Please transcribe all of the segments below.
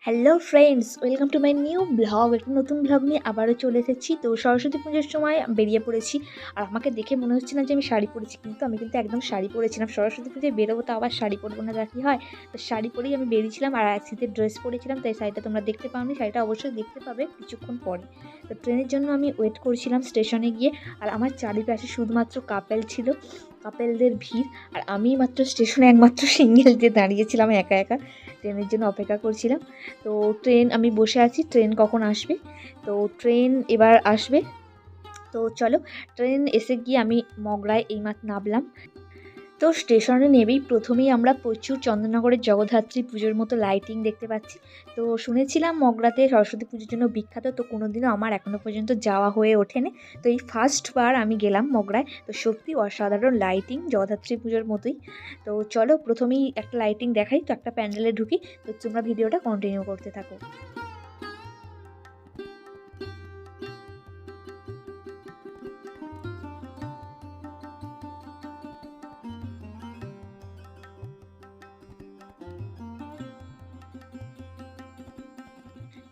Hello friends, welcome to my new blog. একটা নতুন blog নিয়ে আবারও চলে এসেছি। তো সরস্বতী পুজোর সময় বেরিয়ে পড়েছি। আর আমাকে দেখে মনে হচ্ছে না যে আমি শাড়ি পরেছি, কিন্তু আমি কিন্তু একদম শাড়ি পরেছিলাম। সরস্বতী পুজোয় বেরোবো, তো আবার শাড়ি পরবো না, যা কি হয়। তো শাড়ি পরেই আমি বেরিয়েছিলাম, আর এক শীতের ড্রেস পরেছিলাম। তো এই শাড়িটা তোমরা দেখতে পাওনি, শাড়িটা অবশ্যই দেখতে পাবে কিছুক্ষণ পরে। তো ট্রেনের জন্য আমি ওয়েট করছিলাম স্টেশনে গিয়ে। আর আমার চারিপাশে শুধুমাত্র কাপেল ছিল, কাপেলদের ভিড়। আর আমি মাত্র স্টেশনে একমাত্র সিঙ্গেল যে দাঁড়িয়েছিলাম একা একা, ট্রেনের জন্য অপেক্ষা করছিলাম। তো ট্রেন, আমি বসে আছি ট্রেন কখন আসবে। তো ট্রেন এবার আসবে। তো চলো, ট্রেন এসে গিয়ে আমি মগরায় এইমাত্র নামলাম। তো স্টেশনে নেমেই প্রথমেই আমরা প্রচুর চন্দননগরের জগদ্ধাত্রী পুজোর মতো লাইটিং দেখতে পাচ্ছি। তো শুনেছিলাম মগরাতে সরস্বতী পুজোর জন্য বিখ্যাত, তো কোনোদিনও আমার এখনও পর্যন্ত যাওয়া হয়ে ওঠেনি। তো এই ফার্স্টবার আমি গেলাম মগরায়। তো সত্যি অসাধারণ লাইটিং, জগদ্ধাত্রী পুজোর মতোই। তো চলো, প্রথমেই একটা লাইটিং দেখাই। তো একটা প্যান্ডেলে ঢুকি। তো তোমরা ভিডিওটা কন্টিনিউ করতে থাকো।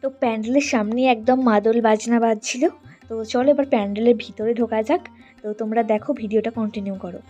তো প্যান্ডেলের সামনে একদম মাদল বাজনা বাজছিল। তো চলো এবার প্যান্ডেলের ভিতরে ঢোকা যাক। তো তোমরা দেখো, ভিডিওটা কন্টিনিউ করো।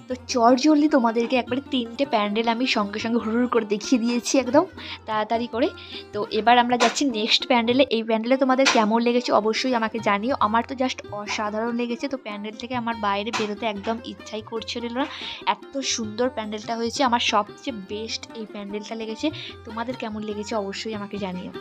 তো চটজলদি তোমাদেরকে একবারে 3টে প্যান্ডেল আমি সঙ্গে সঙ্গে হুড় করে দেখিয়ে দিয়েছি একদম তাড়াতাড়ি করে। তো এবার আমরা যাচ্ছি নেক্সট প্যান্ডেলে। এই প্যান্ডেলে তোমাদের কেমন লেগেছে অবশ্যই আমাকে জানিও। আমার তো জাস্ট অসাধারণ লেগেছে। তো প্যান্ডেল থেকে আমার বাইরে বেরোতে একদম ইচ্ছাই করছিল না, এত সুন্দর প্যান্ডেলটা হয়েছে। আমার সবচেয়ে বেস্ট এই প্যান্ডেলটা লেগেছে। তোমাদের কেমন লেগেছে অবশ্যই আমাকে জানিও।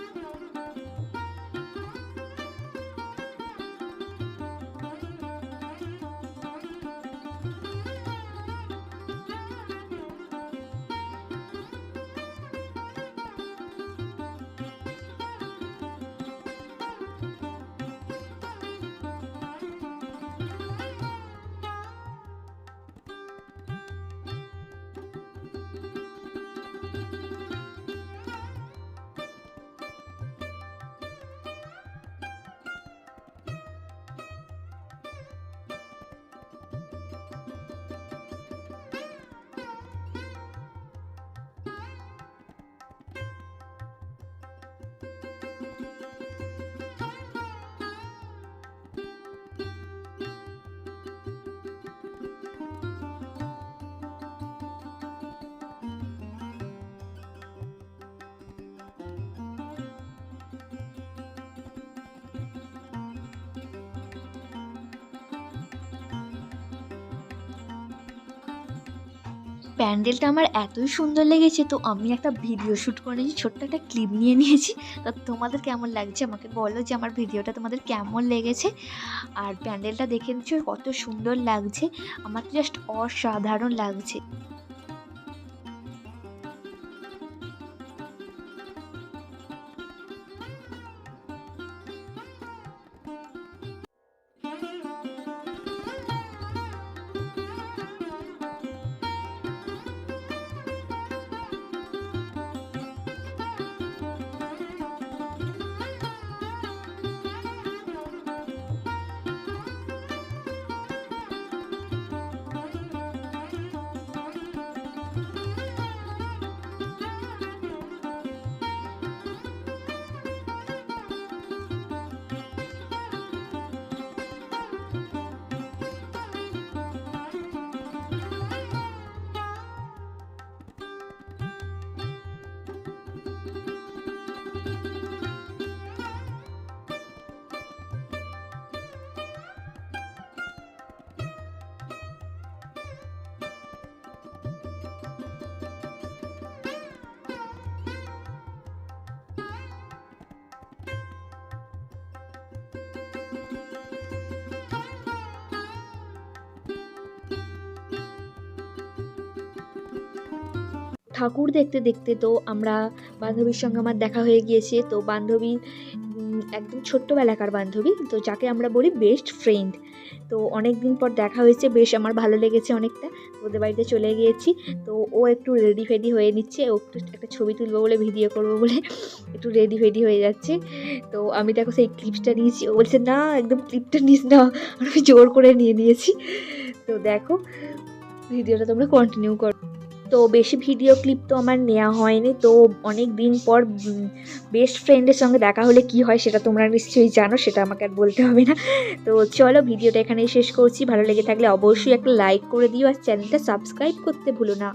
প্যান্ডেলটা আমার এতই সুন্দর লেগেছে, তো আমি একটা ভিডিও শ্যুট করে নিয়েছি, ছোট্ট একটা ক্লিপ নিয়ে নিয়েছি। তা তোমাদের কেমন লাগছে আমাকে বলো যে আমার ভিডিওটা তোমাদের কেমন লেগেছে। আর প্যান্ডেলটা দেখে নিচ্ছ কত সুন্দর লাগছে, আমার তো জাস্ট অসাধারণ লাগছে। ঠাকুর দেখতে দেখতে তো আমরা বান্ধবীর সঙ্গে আমার দেখা হয়ে গিয়েছে। তো বান্ধবী একদম ছোট্টবেলাকার বান্ধবী, তো যাকে আমরা বলি বেস্ট ফ্রেন্ড। তো অনেক দিন পর দেখা হয়েছে, বেশ আমার ভালো লেগেছে অনেকটা। ওদের বাড়িতে চলে গিয়েছি, তো ও একটু রেডি ফেডি হয়ে নিচ্ছে, ও একটু একটা ছবি তুলবো বলে, ভিডিও করবো বলে একটু রেডি ফেডি হয়ে যাচ্ছে। তো আমি দেখো সেই ক্লিপসটা নিয়েছি, ও বলছে না একদম ক্লিপটা নিস না, আর আমি জোর করে নিয়ে নিয়েছি। তো দেখো ভিডিওটা তোমরা কন্টিনিউ করো। তো বেশি ভিডিও ক্লিপ তো আমার নেওয়া হয়নি। তো অনেক দিন পর বেস্ট ফ্রেন্ডের সঙ্গে দেখা হলে কি হয় সেটা তোমরা নিশ্চয়ই জানো, সেটা আমাকে আর বলতে হবে না। তো চলো ভিডিওটা এখানেই শেষ করছি, ভালো লেগে থাকলে অবশ্যই একটা লাইক করে দিও আর চ্যানেলটা সাবস্ক্রাইব করতে ভুলো না।